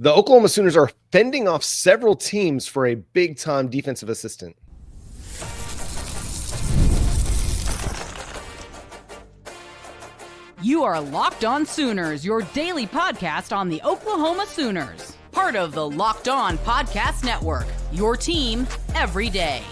The Oklahoma Sooners are fending off several teams for a big-time defensive assistant. You are Locked On Sooners, your daily podcast on the Oklahoma Sooners. Part of the Locked On Podcast Network, your team every day.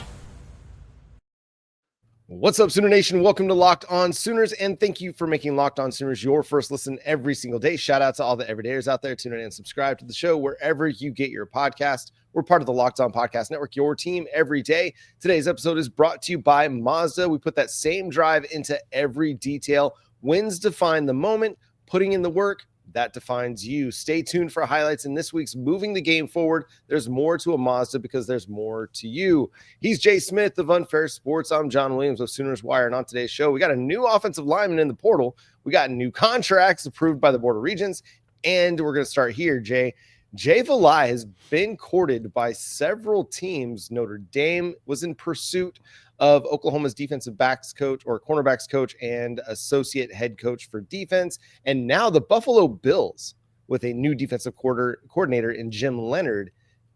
What's up, Sooner Nation? Welcome to Locked On Sooners, and thank you for making Locked On Sooners your first listen every single day. Shout out to all the everydayers out there. Tune in and subscribe to the show wherever you get your podcast. We're part of the Locked On Podcast Network, your team every day. Today's episode is brought to you by Mazda. We put that same drive into every detail. Wins define the moment, putting in the work, that defines you. Stay tuned for highlights in this week's Moving the Game Forward. There's more to a Mazda because there's more to you. He's Jay Smith of Unfair Sports. I'm John Williams of Sooners Wire. And on today's show, we got a new offensive lineman in the portal. We got new contracts approved by the Board of Regents. And we're going to start here, Jay. Jay Valai has been courted by several teams. Notre Dame was in pursuit of Oklahoma's defensive backs coach or cornerbacks coach and associate head coach for defense. And now the Buffalo Bills, with a new defensive coordinator in Jim Leonhard,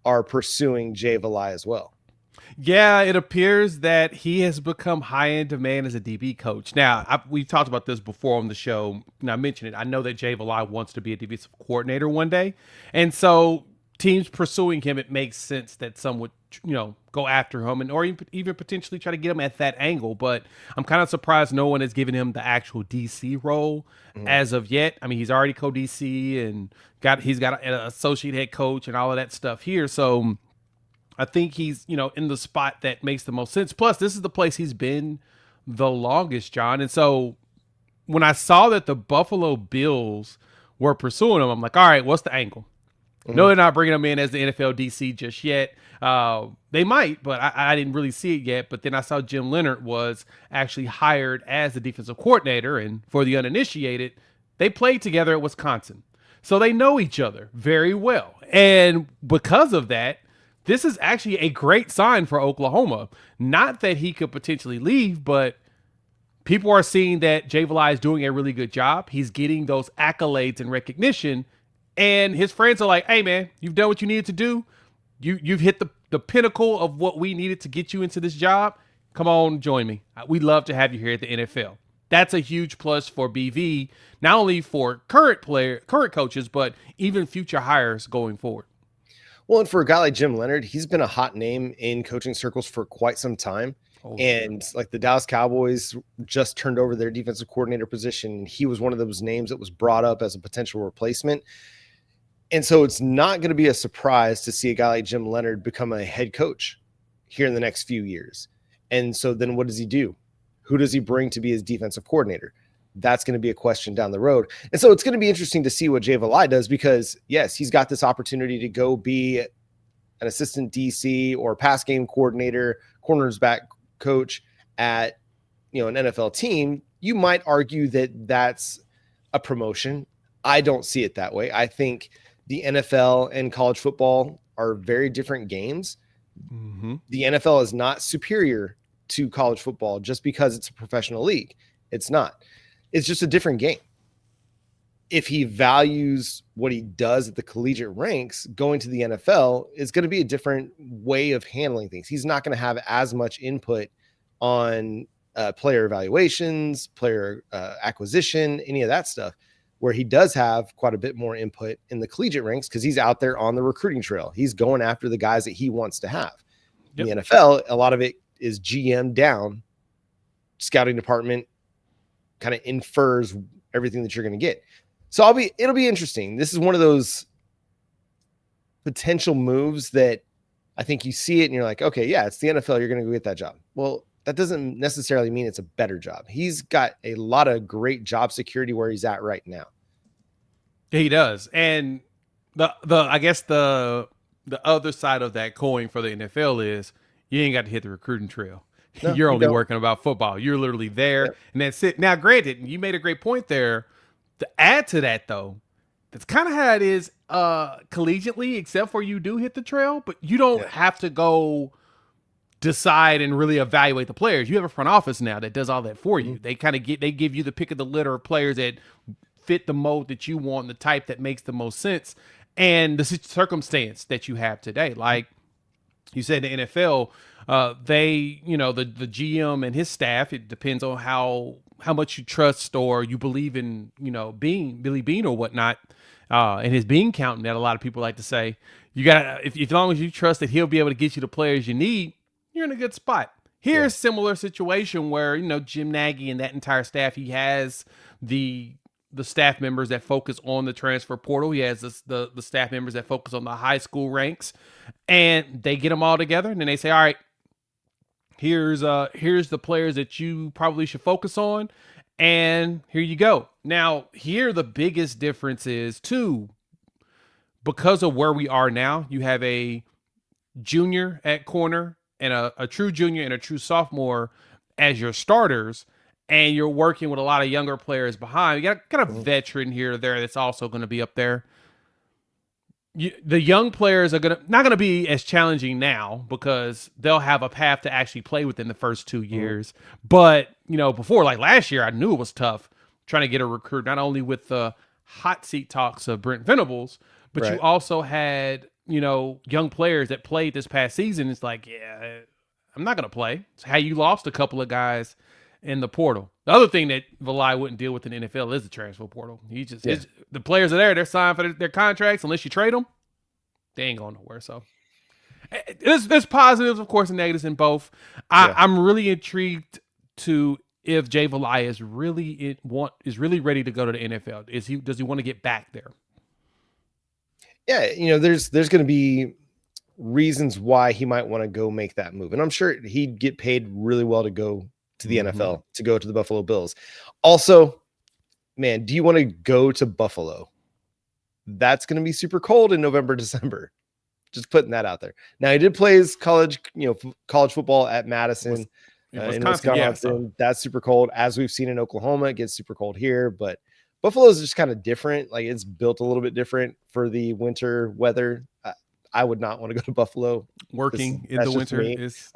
are pursuing Jay Valai as well. Yeah, it appears that he has become high in demand as a DB coach. Now, we've talked about this before on the show, and I mentioned it. I know that Jay Valai wants to be a defensive coordinator one day. And so teams pursuing him, it makes sense that some would, go after him or even potentially try to get him at that angle. But I'm kind of surprised no one has given him the actual DC role as of yet. I mean, he's already co-DC and he's got an associate head coach and all of that stuff here. So I think he's, in the spot that makes the most sense. Plus, this is the place he's been the longest, John. And so when I saw that the Buffalo Bills were pursuing him, I'm like, all right, what's the angle? No, they're not bringing him in as the NFL DC just yet. They might, but I didn't really see it yet. But then I saw Jim Leonhard was actually hired as the defensive coordinator. And for the uninitiated, they played together at Wisconsin. So they know each other very well. And because of that, this is actually a great sign for Oklahoma. Not that he could potentially leave, but people are seeing that Jay Valai is doing a really good job. He's getting those accolades and recognition. And his friends are like, hey, man, you've done what you needed to do. You've hit the pinnacle of what we needed to get you into this job. Come on, join me. We'd love to have you here at the NFL. That's a huge plus for BV, not only for current coaches, but even future hires going forward. Well, and for a guy like Jim Leonhard, he's been a hot name in coaching circles for quite some time. And like the Dallas Cowboys just turned over their defensive coordinator position. He was one of those names that was brought up as a potential replacement. And so it's not going to be a surprise to see a guy like Jim Leonhard become a head coach here in the next few years. And so then what does he do? Who does he bring to be his defensive coordinator? That's going to be a question down the road. And so it's going to be interesting to see what Jay Valai does because, yes, he's got this opportunity to go be an assistant DC or pass game coordinator, cornerback coach at, an NFL team. You might argue that that's a promotion. I don't see it that way. I think the NFL and college football are very different games. The NFL is not superior to college football just because it's a professional league. It's not. It's just a different game. If he values what he does at the collegiate ranks, going to the NFL is going to be a different way of handling things. He's not going to have as much input on player evaluations, player acquisition, any of that stuff, where he does have quite a bit more input in the collegiate ranks because he's out there on the recruiting trail. He's going after the guys that he wants to have. In the NFL, a lot of it is GM down. Scouting department kind of infers everything that you're going to get. So it'll be interesting. This is one of those potential moves that I think you see it and you're like, okay, yeah, it's the NFL. You're going to go get that job. Well, that doesn't necessarily mean it's a better job. He's got a lot of great job security where he's at right now. He does. And I guess the other side of that coin for the NFL is you ain't got to hit the recruiting trail. No, you're only working about football. You're literally there and that's it. Now, granted, you made a great point there. To add to that, though, that's kind of how it is collegiately, except for you do hit the trail, but you don't have to go decide and really evaluate the players. You have a front office now that does all that for you. They kind of they give you the pick of the litter of players that fit the mold that you want, the type that makes the most sense. and the circumstance that you have today. Like you said, the NFL, they, the GM and his staff, it depends on how much you trust or you believe in, being Billy Bean or whatnot, and his bean counting that a lot of people like to say. You got if as long as you trust that he'll be able to get you the players you need, you're in a good spot. Here's similar situation where, Jim Nagy and that entire staff, he has the staff members that focus on the transfer portal. He has the staff members that focus on the high school ranks, and they get them all together, and then they say, all right, here's the players that you probably should focus on, and here you go. Now, here the biggest difference is too, because of where we are now, you have a junior at corner and a true junior and a true sophomore as your starters, and you're working with a lot of younger players behind. You got a veteran here or there that's also going to be up there. The young players are not gonna be as challenging now because they'll have a path to actually play within the first 2 years. But before, like last year, I knew it was tough trying to get a recruit, not only with the hot seat talks of Brent Venables, but you also had young players that played this past season. It's like, yeah, I'm not gonna play. It's how you lost a couple of guys in the portal. The other thing that Valai wouldn't deal with in the NFL is the transfer portal. He just the players are there. They're signed for their contracts. Unless you trade them, they ain't going nowhere. So there's positives, of course, and negatives in both. I'm really intrigued to if Jay Valai is really ready to go to the NFL. Does he want to get back there? Yeah, there's going to be reasons why he might want to go make that move, and I'm sure he'd get paid really well to go to the NFL, to go to the Buffalo Bills. Also, man, do you want to go to Buffalo? That's going to be super cold in November, December. Just putting that out there. Now, he did play his college football at Madison, in Wisconsin. Yeah, that's super cold. As we've seen in Oklahoma, it gets super cold here, but Buffalo is just kind of different. Like, it's built a little bit different for the winter weather. I would not want to go to Buffalo working in the winter.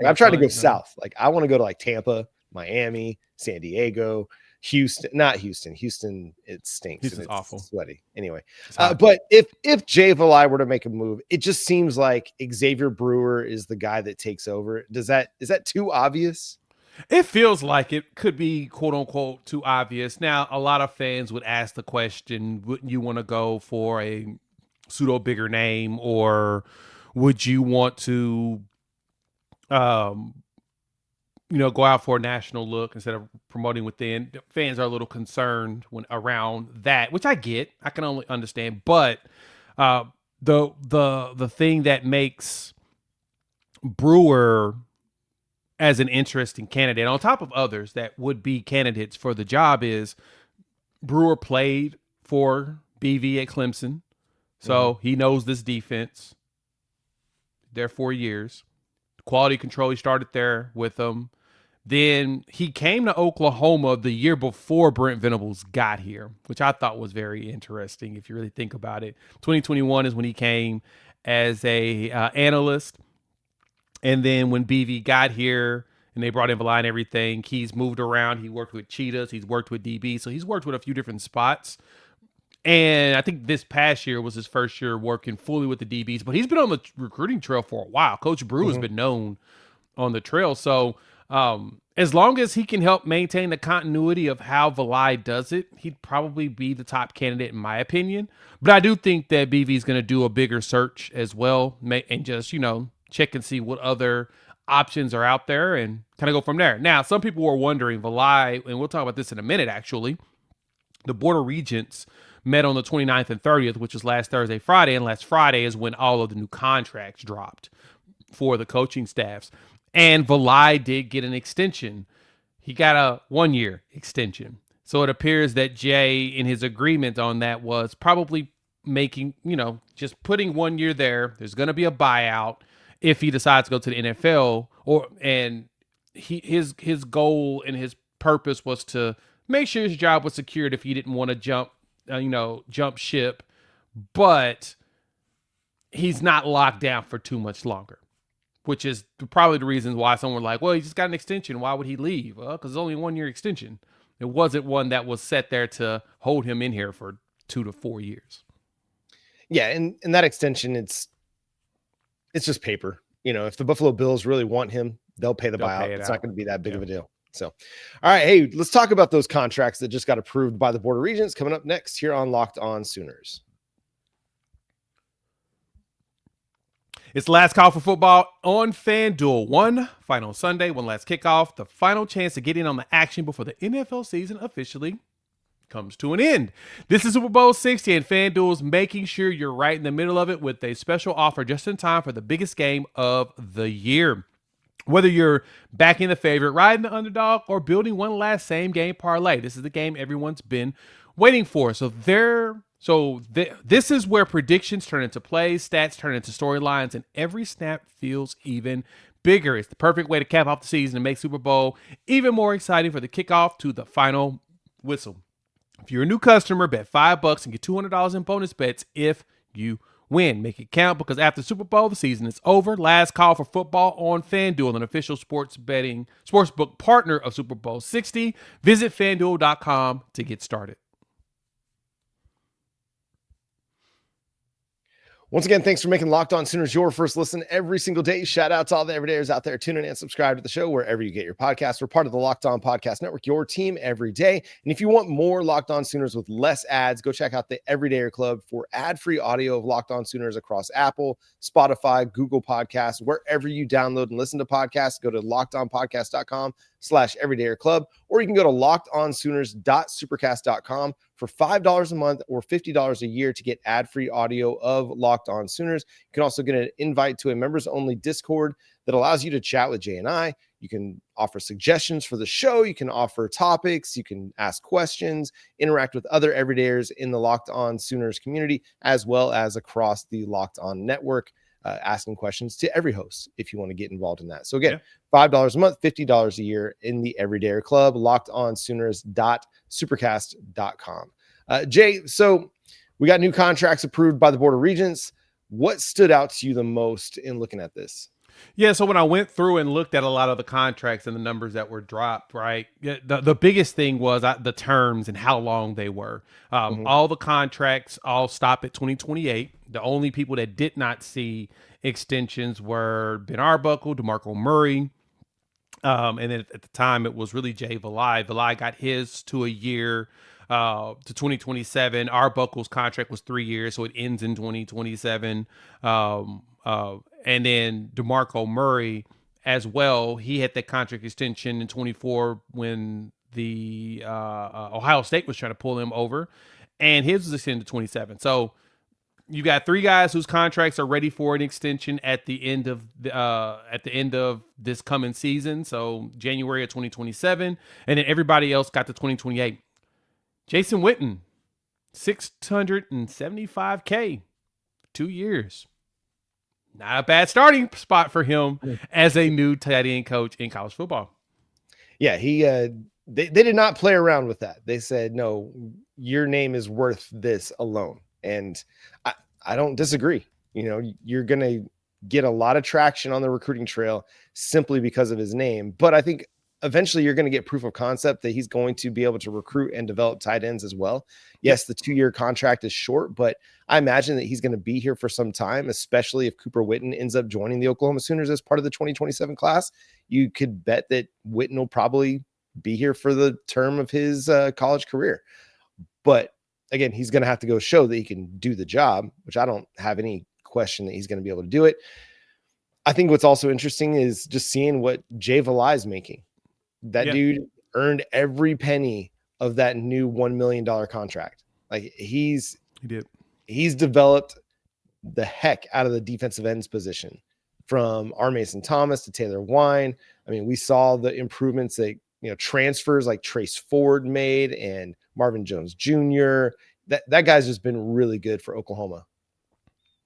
I'm trying to go south. Like, I want to go to like Tampa, Miami, San Diego, Houston. Not Houston. Houston, it stinks. Houston's awful. Sweaty. Anyway, but if Jay Valai were to make a move, it just seems like Xavier Brewer is the guy that takes over. Is that too obvious? It feels like it could be, quote unquote, too obvious. Now, a lot of fans would ask the question, wouldn't you want to go for a pseudo bigger name, or would you want to go out for a national look instead of promoting within? Fans are a little concerned when around that, which I get. I can only understand. But the thing that makes Brewer as an interesting candidate, on top of others that would be candidates for the job, is Brewer played for BV at Clemson. So he knows this defense. There 4 years. Quality control, he started there with them. Then he came to Oklahoma the year before Brent Venables got here, which I thought was very interesting if you really think about it. 2021 is when he came as a analyst. And then when BV got here and they brought in Valai and everything, he's moved around. He worked with Cheetahs. He's worked with DB. So he's worked with a few different spots. And I think this past year was his first year working fully with the DBs. But he's been on the recruiting trail for a while. Coach Brew has been known on the trail. So as long as he can help maintain the continuity of how Valai does it, he'd probably be the top candidate in my opinion. But I do think that BV is going to do a bigger search as well and just, check and see what other options are out there and kind of go from there. Now, some people were wondering, Valai, and we'll talk about this in a minute, actually, the Board of Regents met on the 29th and 30th, which was last Thursday, Friday, and last Friday is when all of the new contracts dropped for the coaching staffs. And Valai did get an extension. He got a 1-year extension. So it appears that Jay, in his agreement on that, was probably making, just putting 1 year there. There's going to be a buyout if he decides to go to the NFL, his goal and his purpose was to make sure his job was secured if he didn't want to jump ship, but he's not locked down for too much longer, which is probably the reason why someone like, well, he just got an extension. Why would he leave? Well, because it's only a 1-year extension. It wasn't one that was set there to hold him in here for 2 to 4 years. Yeah, and in that extension, it's just paper. If the Buffalo Bills really want him, they'll pay the They'll buyout. pay it It's out. not going to be that big of a deal. So, all right, hey, let's talk about those contracts that just got approved by the Board of Regents coming up next here on Locked On Sooners. It's last call for football on FanDuel. One final Sunday, one last kickoff, the final chance to get in on the action before the NFL season officially comes to an end. This is Super Bowl 60, and FanDuel's making sure you're right in the middle of it with a special offer just in time for the biggest game of the year. Whether you're backing the favorite, riding the underdog, or building one last same game parlay, this is the game everyone's been waiting for. This is where predictions turn into plays, stats turn into storylines, and every snap feels even bigger. It's the perfect way to cap off the season and make Super Bowl even more exciting for the kickoff to the final whistle. If you're a new customer, bet $5 and get $200 in bonus bets if you win. Make it count, because after Super Bowl, the season is over. Last call for football on FanDuel, an official sportsbook partner of Super Bowl 60. Visit FanDuel.com to get started. Once again, thanks for making Locked On Sooners your first listen every single day. Shout out to all the everydayers out there. Tune in and subscribe to the show wherever you get your podcasts. We're part of the Locked On Podcast Network, your team every day. And if you want more Locked On Sooners with less ads, go check out the Everydayer Club for ad-free audio of Locked On Sooners across Apple, Spotify, Google Podcasts, wherever you download and listen to podcasts. Go to lockedonpodcast.com/Everydayer Club, or you can go to lockedonsooners.supercast.com for $5 a month or $50 a year to get ad-free audio of Locked On Sooners. You can also get an invite to a members-only Discord that allows you to chat with Jay and I. You can offer suggestions for the show. You can offer topics. You can ask questions, interact with other everydayers in the Locked On Sooners community, as well as across the Locked On network, asking questions to every host if you want to get involved in that. So again, $5 a month, $50 a year in the Everydayer Club, lockedonsooners.supercast.com. Jay, so we got new contracts approved by the Board of Regents. What stood out to you the most in looking at this? Yeah, so when I went through and looked at a lot of the contracts and the numbers that were dropped, right, the biggest thing was the terms and how long they were. All the contracts all stop at 2028. The only people that did not see extensions were Ben Arbuckle, DeMarco Murray, and then at the time it was really Jay Valai. Valai got his to a year to 2027. Arbuckle's contract was 3 years, so it ends in 2027. And then DeMarco Murray as well, he had that contract extension in 24 when the Ohio State was trying to pull him over, and his was extended to 27. So you got three guys whose contracts are ready for an extension at the end of this coming season, so January of 2027, and then everybody else got to 2028. Jason Witten, $675K, 2 years. Not a bad starting spot for him as a new tight end coach in college football. Yeah, they did not play around with that. They said, no, your name is worth this alone. And I don't disagree. You're going to get a lot of traction on the recruiting trail simply because of his name. But I think eventually you're going to get proof of concept that he's going to be able to recruit and develop tight ends as well. Yes, the 2-year contract is short, but I imagine that he's going to be here for some time, especially if Cooper Witten ends up joining the Oklahoma Sooners as part of the 2027 class. You could bet that Witten will probably be here for the term of his college career. But again, he's going to have to go show that he can do the job, which I don't have any question that he's going to be able to do it. I think what's also interesting is just seeing what Jay Valai is making. That dude earned every penny of that new $1 million contract. Like he did. He's developed the heck out of the defensive ends position, from R. Mason Thomas to Taylor Wine. I mean, we saw the improvements that, transfers like Trace Ford made and Marvin Jones Jr. That guy's just been really good for Oklahoma.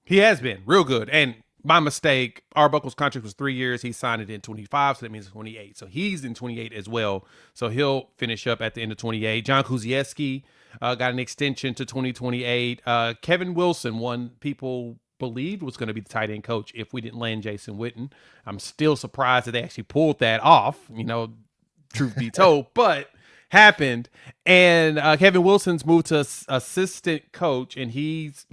He has been real good. And my mistake, Arbuckle's contract was 3 years. He signed it in 25, so that means 28. So he's in 28 as well. So he'll finish up at the end of 28. John Kuzieski got an extension to 2028. Kevin Wilson, one people believed was going to be the tight end coach if we didn't land Jason Witten. I'm still surprised that they actually pulled that off, truth be told. But happened, and Kevin Wilson's moved to assistant coach, and he's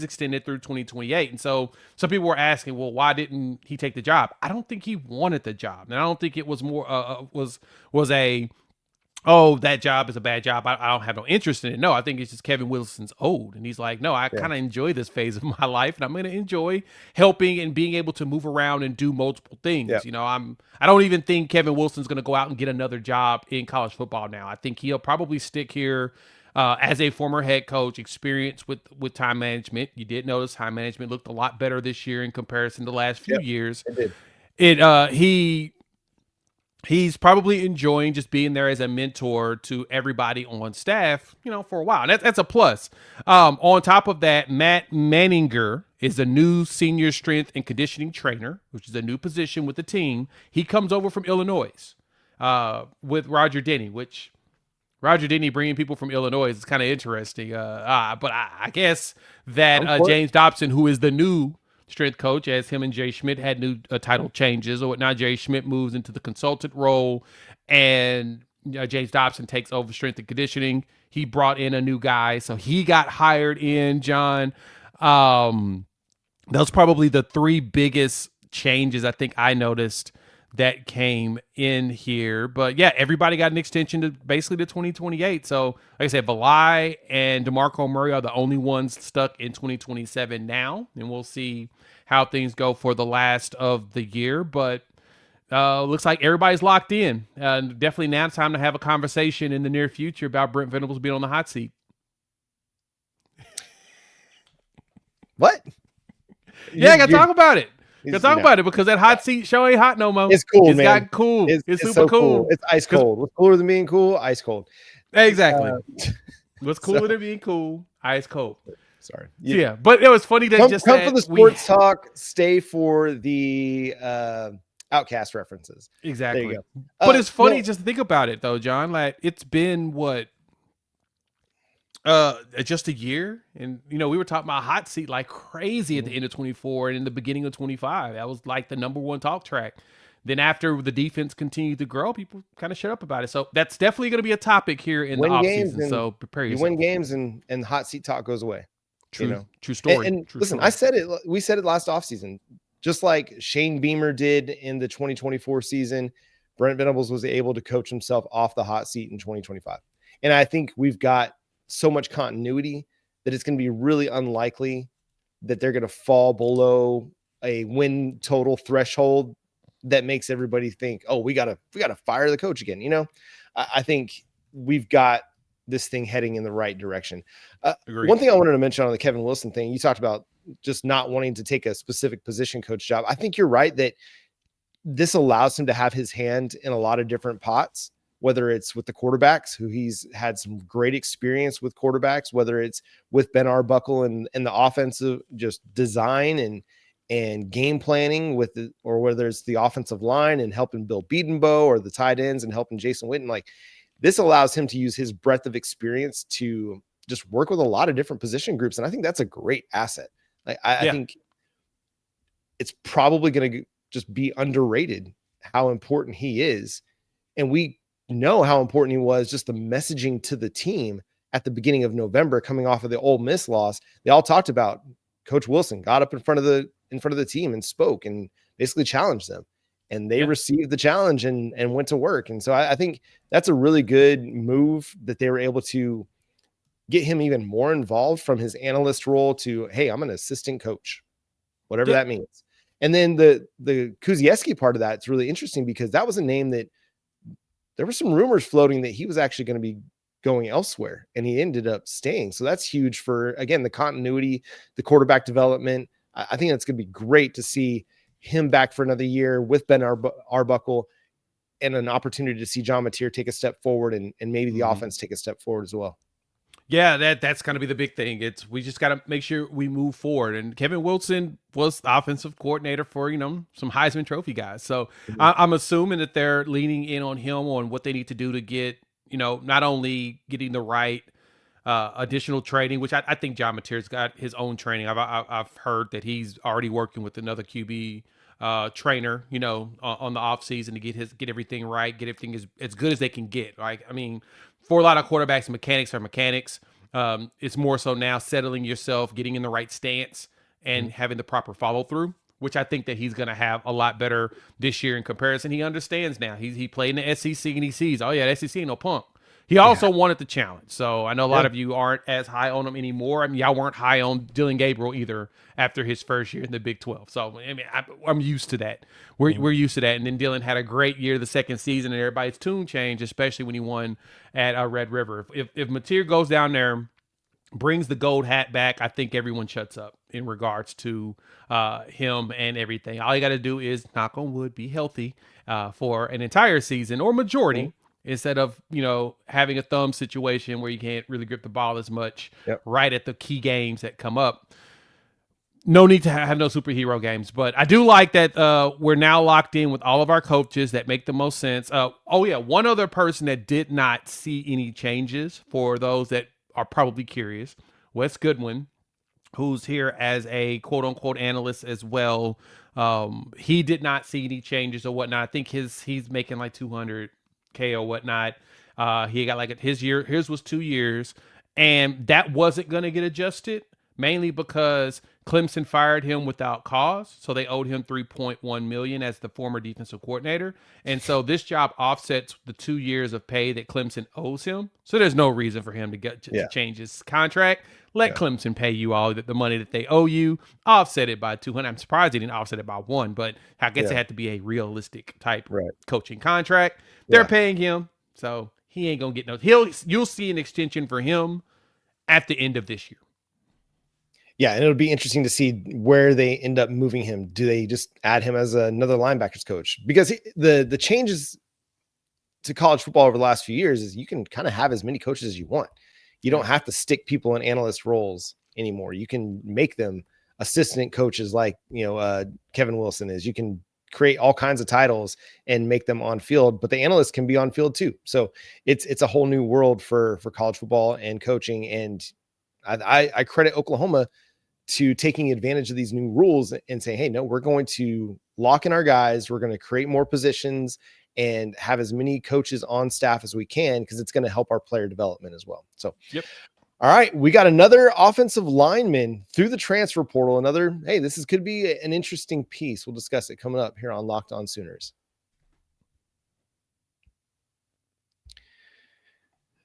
extended through 2028. And so some people were asking, well, why didn't he take the job? I don't think he wanted the job, and I don't think it was more was a, oh, that job is a bad job, I don't have no interest in it. No, I think it's just Kevin Wilson's old, and he's like, no, I kind of enjoy this phase of my life, and I'm going to enjoy helping and being able to move around and do multiple things. I don't even think Kevin Wilson's going to go out and get another job in college football now. I think he'll probably stick here as a former head coach, experience with time management. You did notice time management looked a lot better this year in comparison to the last few years. It did. He's probably enjoying just being there as a mentor to everybody on staff, for a while. And that's a plus. On top of that, Matt Manninger is the new senior strength and conditioning trainer, which is a new position with the team. He comes over from Illinois with Roger Denny, which Roger Denny bringing people from Illinois is kind of interesting. But I guess that James Dobson, who is the new strength coach, as him and Jay Schmidt had new title changes or whatnot. Jay Schmidt moves into the consultant role, and James Dobson takes over strength and conditioning. He brought in a new guy, so he got hired in, John. Those probably the three biggest changes I think I noticed that came in here. But yeah, everybody got an extension to basically to 2028. So like I said, Valai and DeMarco Murray are the only ones stuck in 2027 now, and we'll see how things go for the last of the year. But looks like everybody's locked in. Definitely now it's time to have a conversation in the near future about Brent Venables being on the hot seat. What? Yeah, I got to talk about it. Let's talk about it, because that hot seat show ain't hot no more. It's cool, it's man. Got cool. It's super so cool. It's ice cold. What's cooler than being cool? Ice cold. Exactly. What's cooler than being cool? Ice cold. Sorry. Yeah, but it was funny that come for the sports talk, stay for the Outcast references. Exactly. There you go. But it's funny just to think about it, though, John. Like, it's been what? Just a year, and we were talking about hot seat like crazy at the end of 24 and in the beginning of 25. That was like the number one talk track. Then after the defense continued to grow, people kind of shut up about it. So that's definitely going to be a topic here in the offseason. So prepare yourself. You win games, and hot seat talk goes away. True story. And true listen, story. I said it. We said it last offseason, just like Shane Beamer did in the 2024 season. Brent Venables was able to coach himself off the hot seat in 2025, and I think we've got so much continuity that it's going to be really unlikely that they're going to fall below a win total threshold that makes everybody think, oh, we gotta fire the coach again. I think we've got this thing heading in the right direction. One thing I wanted to mention on the Kevin Wilson thing, you talked about just not wanting to take a specific position coach job. I think you're right that this allows him to have his hand in a lot of different pots, whether it's with the quarterbacks, who he's had some great experience with quarterbacks, whether it's with Ben Arbuckle and the offensive just design and game planning or whether it's the offensive line and helping Bill Bedenbaugh, or the tight ends and helping Jason Witten. Like, this allows him to use his breadth of experience to just work with a lot of different position groups. And I think that's a great asset. Like, I think it's probably going to just be underrated how important he is. And we know how important he was, just the messaging to the team at the beginning of November, coming off of the Ole Miss loss. They all talked about Coach Wilson got up in front of the team and spoke and basically challenged them, and they received the challenge and went to work. And so I think that's a really good move that they were able to get him even more involved from his analyst role to, hey, I'm an assistant coach, whatever that means. And then the Kuzieski part of that, it's really interesting because that was a name that there were some rumors floating that he was actually going to be going elsewhere, and he ended up staying. So that's huge for, again, the continuity, the quarterback development. I think that's going to be great to see him back for another year with Ben Arbuckle, and an opportunity to see John Mateer take a step forward and maybe the offense take a step forward as well. Yeah, that's going to be the big thing. We just got to make sure we move forward. And Kevin Wilson was the offensive coordinator for, some Heisman Trophy guys. So I'm assuming that they're leaning in on him on what they need to do to get, not only getting the right additional training, which I think John Mateer's got his own training. I've heard that he's already working with another QB trainer, on the off season to get everything right, get everything as good as they can get. Right? I mean, for a lot of quarterbacks, mechanics are mechanics. It's more so now settling yourself, getting in the right stance, and having the proper follow through, which I think that he's going to have a lot better this year in comparison. He understands now. He played in the SEC and he sees, oh yeah, the SEC ain't no punk. He also wanted the challenge. So I know a lot of you aren't as high on him anymore. I mean, y'all weren't high on Dylan Gabriel either after his first year in the Big 12. So, I mean, I'm used to that. We're used to that. And then Dylan had a great year the second season, and everybody's tune changed, especially when he won at Red River. If Mateer goes down there, brings the gold hat back, I think everyone shuts up in regards to him and everything. All you got to do is, knock on wood, be healthy for an entire season or majority. Instead of, having a thumb situation where you can't really grip the ball as much right at the key games that come up. No need to have no superhero games. But I do like that we're now locked in with all of our coaches that make the most sense. One other person that did not see any changes, for those that are probably curious, Wes Goodwin, who's here as a quote-unquote analyst as well. He did not see any changes or whatnot. I think he's making like 200K or whatnot. He got like his was 2 years, and that wasn't going to get adjusted, mainly because Clemson fired him without cause. So they owed him $3.1 million as the former defensive coordinator. And so this job offsets the 2 years of pay that Clemson owes him. So there's no reason for him to change his contract. Let Clemson pay you all the money that they owe you, offset it by 200. I'm surprised they didn't offset it by 1, but I guess it had to be a realistic type coaching contract. They're paying him, so he ain't gonna get no. You'll see an extension for him at the end of this year. Yeah, and it'll be interesting to see where they end up moving him. Do they just add him as another linebackers coach? Because the changes to college football over the last few years is you can kind of have as many coaches as you want. You don't have to stick people in analyst roles anymore. You can make them assistant coaches like, Kevin Wilson is. You can create all kinds of titles and make them on field, but the analysts can be on field too. So it's a whole new world for college football and coaching. And I credit Oklahoma to taking advantage of these new rules and saying, hey, no, we're going to lock in our guys. We're going to create more positions and have as many coaches on staff as we can, because it's going to help our player development as well. So, all right, we got another offensive lineman through the transfer portal. Could be an interesting piece. We'll discuss it coming up here on Locked On Sooners.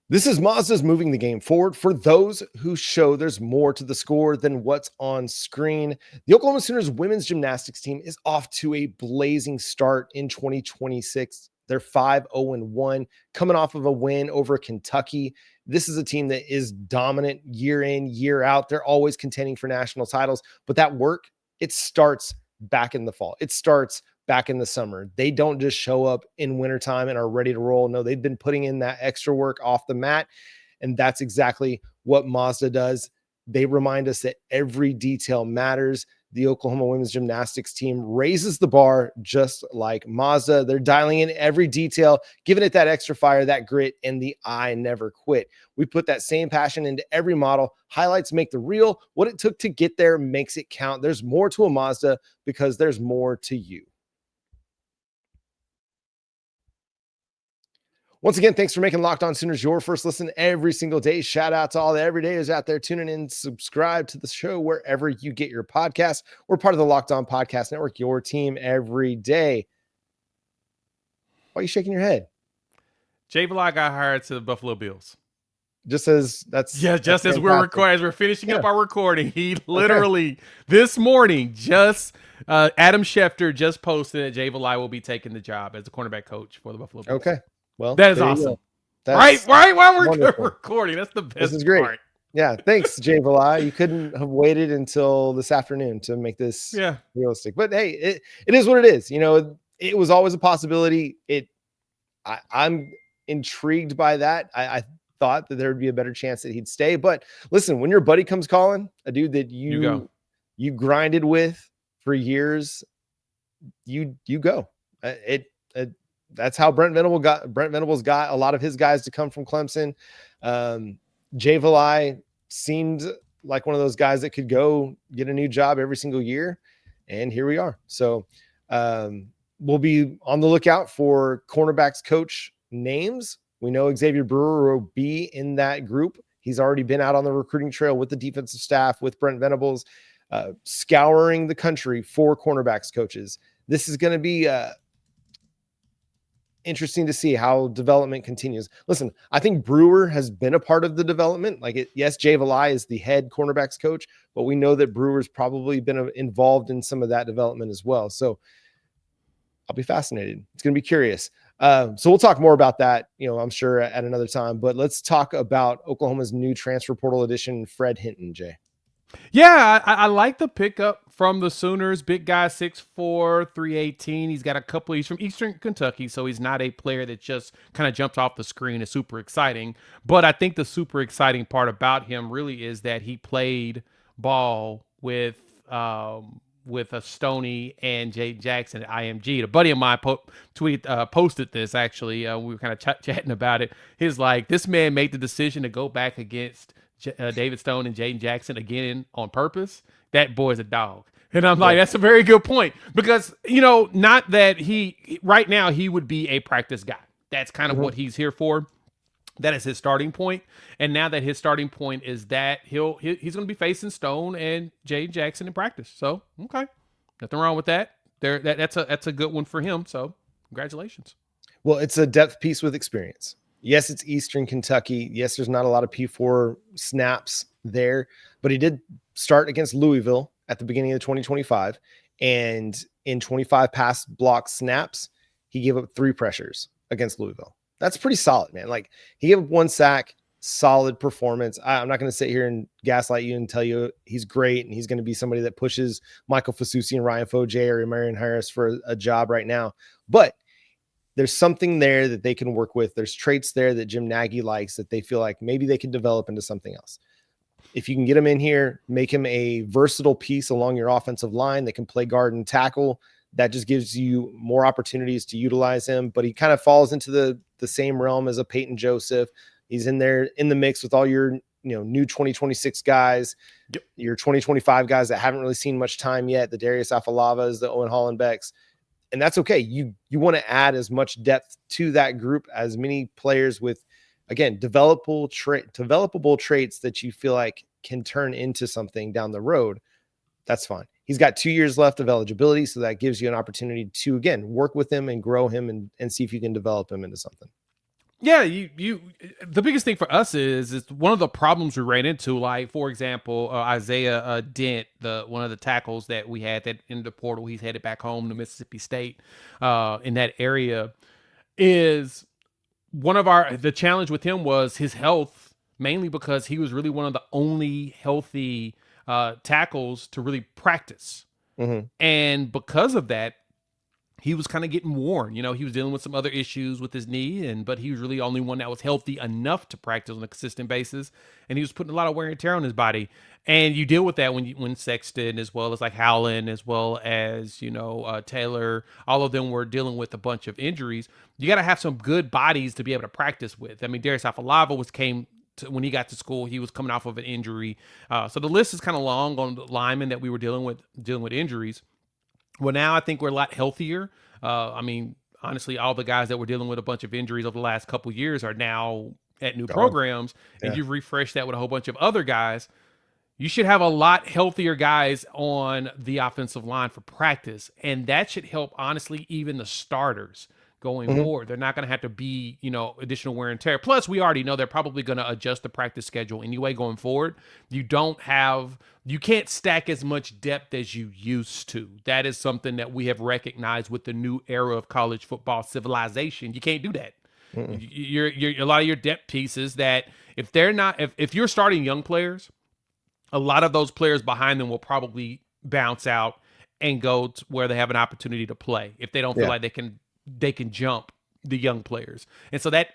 This is Mazda's moving the game forward for those who show there's more to the score than what's on screen. The Oklahoma Sooners women's gymnastics team is off to a blazing start in 2026. They're 5-0-1, coming off of a win over Kentucky. This is a team that is dominant year in, year out. They're always contending for national titles, but that work, it starts back in the fall. It starts back in the summer. They don't just show up in wintertime and are ready to roll. No, they've been putting in that extra work off the mat. And that's exactly what Mazda does. They remind us that every detail matters. The Oklahoma women's gymnastics team raises the bar just like Mazda. They're dialing in every detail, giving it that extra fire, that grit, and the I never quit. We put that same passion into every model. Highlights make the reel. What it took to get there makes it count. There's more to a Mazda because there's more to you. Once again, thanks for making Locked On Sooners your first listen every single day. Shout out to all the everydayers out there tuning in. Subscribe to the show wherever you get your podcasts. We're part of the Locked On Podcast Network, your team every day. Why are you shaking your head? Jay Valai got hired to the Buffalo Bills. Just as we're recording, as we're finishing up our recording, he literally this morning Adam Schefter just posted that Jay Valai will be taking the job as the cornerback coach for the Buffalo Bills. Okay. Well, that is awesome. Right while we're recording. That's the best. This is great. Part. Yeah. Thanks, Jay Valai. You couldn't have waited until this afternoon to make this realistic. But hey, it is what it is. It was always a possibility. I'm intrigued by that. I thought that there would be a better chance that he'd stay. But listen, when your buddy comes calling, a dude that you grinded with for years, you go. That's how Brent Venables got a lot of his guys to come from Clemson. Jay Valai seemed like one of those guys that could go get a new job every single year. And here we are. So we'll be on the lookout for cornerbacks coach names. We know Xavier Brewer will be in that group. He's already been out on the recruiting trail with the defensive staff, with Brent Venables, scouring the country for cornerbacks coaches. This is going to be interesting to see how development continues. Listen, I think Brewer has been a part of the development. Yes, Jay Valai is the head cornerbacks coach, but we know that Brewer's probably been involved in some of that development as well. So I'll be fascinated. It's going to be curious. So we'll talk more about that, I'm sure at another time, but let's talk about Oklahoma's new transfer portal addition, Fred Hinton, Jay. Yeah, I like the pickup from the Sooners. Big guy, 6'4", 318. He's got a couple. He's from Eastern Kentucky, so he's not a player that just kind of jumps off the screen. Is super exciting. But I think the super exciting part about him really is that he played ball with a Stoney and Jay Jackson at IMG. A buddy of mine posted this, actually. We were kind of chatting about it. He's like, this man made the decision to go back against David Stone and Jaden Jackson again on purpose. That boy's a dog. And I'm like, that's a very good point, because, not that right now he would be a practice guy. That's kind of what he's here for. That is his starting point. And now that his starting point is that he's going to be facing Stone and Jaden Jackson in practice. So, okay. Nothing wrong with that. That's a good one for him. So congratulations. Well, it's a depth piece with experience. Yes, it's Eastern Kentucky. Yes, there's not a lot of P4 snaps there, but he did start against Louisville at the beginning of 2025. And in 25 pass block snaps, he gave up 3 pressures against Louisville. That's pretty solid, man. Like, he gave up 1 sack, solid performance. I'm not going to sit here and gaslight you and tell you he's great and he's going to be somebody that pushes Michael Fasusi and Ryan Foje or Marion Harris for a job right now. But there's something there that they can work with. There's traits there that Jim Nagy likes that they feel like maybe they can develop into something else. If you can get him in here, make him a versatile piece along your offensive line that can play guard and tackle, that just gives you more opportunities to utilize him. But he kind of falls into the same realm as a Peyton Joseph. He's in there in the mix with all your new 2026 guys, your 2025 guys that haven't really seen much time yet, the Darius Afalavas, the Owen Hollenbecks. And that's okay. You want to add as much depth to that group, as many players with, again, developable traits that you feel like can turn into something down the road. That's fine. He's got 2 years left of eligibility, so that gives you an opportunity to, again, work with him and grow him and see if you can develop him into something. Yeah, the biggest thing for us is one of the problems we ran into, like, for example, Isaiah Dent, one of the tackles that we had that in the portal, he's headed back home to Mississippi State in that area, is the challenge with him was his health, mainly because he was really one of the only healthy tackles to really practice. Mm-hmm. And because of that, he was kind of getting worn. He was dealing with some other issues with his knee, but he was really the only one that was healthy enough to practice on a consistent basis. And he was putting a lot of wear and tear on his body. And you deal with that when Sexton, as well as like Howland, as well as, Taylor, all of them were dealing with a bunch of injuries. You got to have some good bodies to be able to practice with. I mean, Darius Afalava when he got to school, he was coming off of an injury. So the list is kind of long on the linemen that we were dealing with injuries. Well, now I think we're a lot healthier. Honestly, all the guys that were dealing with a bunch of injuries over the last couple of years are now at new programs, and you've refreshed that with a whole bunch of other guys. You should have a lot healthier guys on the offensive line for practice, and that should help, honestly, even the starters going forward. They're not going to have to be, additional wear and tear. Plus, we already know they're probably going to adjust the practice schedule anyway going forward. You can't stack as much depth as you used to. That is something that we have recognized with the new era of college football civilization. You can't do that. You're a lot of your depth pieces that if you're starting young players, a lot of those players behind them will probably bounce out and go to where they have an opportunity to play if they don't feel like they can jump the young players. And so that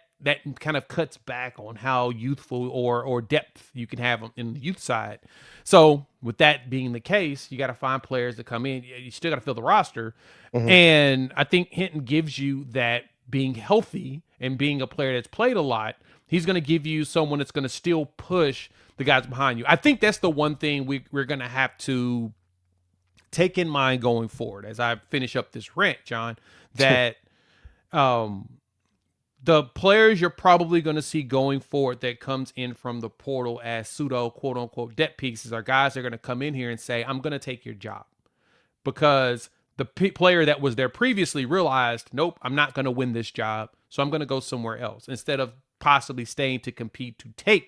kind of cuts back on how youthful or depth you can have in the youth side. So with that being the case, you got to find players that come in. You still got to fill the roster. And I think Hinton gives you that, being healthy and being a player that's played a lot, He's going to give you someone that's going to still push the guys behind you. I think that's the one thing we're going to have to take in mind going forward as I finish up this rant, John, that the players you're probably going to see going forward that comes in from the portal as pseudo quote unquote debt pieces are guys that are going to come in here and say, I'm going to take your job, because the player that was there previously realized, nope, I'm not going to win this job, so I'm going to go somewhere else instead of possibly staying to compete to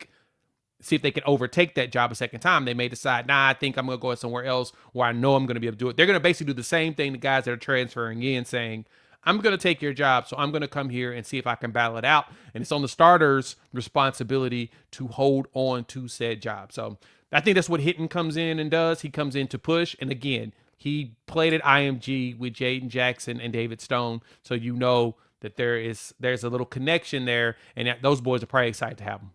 see if they can overtake that job a second time. They may decide, nah, I think I'm going to go somewhere else where I know I'm going to be able to do it. They're going to basically do the same thing the guys that are transferring in, saying, I'm going to take your job, so I'm going to come here and see if I can battle it out. And it's on the starter's responsibility to hold on to said job. So I think that's what Hinton comes in and does. He comes in to push. And again, he played at IMG with Jaden Jackson and David Stone. So you know that there's a little connection there, and those boys are probably excited to have him.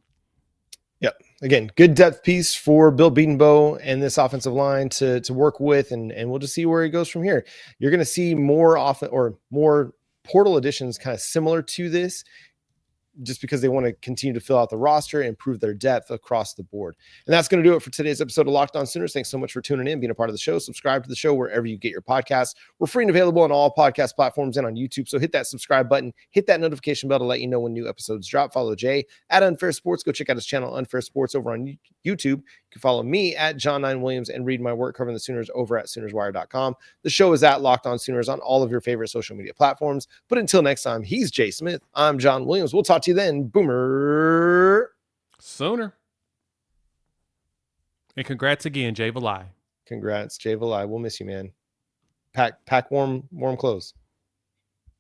Yep. Again, good depth piece for Bill Beatonbow and this offensive line to work with, and we'll just see where he goes from here. You're going to see more portal additions kind of similar to this, just because they want to continue to fill out the roster and improve their depth across the board. And that's going to do it for today's episode of Locked On Sooners. Thanks so much for tuning in, being a part of the show. Subscribe to the show wherever you get your podcasts. We're free and available on all podcast platforms and on YouTube. So hit that subscribe button, hit that notification bell to let you know when new episodes drop. Follow Jay at Unfair Sports. Go check out his channel, Unfair Sports, over on YouTube. You can follow me at John9Williams and read my work covering the Sooners over at SoonersWire.com. The show is at Locked On Sooners on all of your favorite social media platforms. But until next time, he's Jay Smith. I'm John Williams. We'll talk to you then. Boomer Sooner. And congrats again, Jay Valai. Congrats, Jay Valai. We'll miss you, man. Pack warm clothes.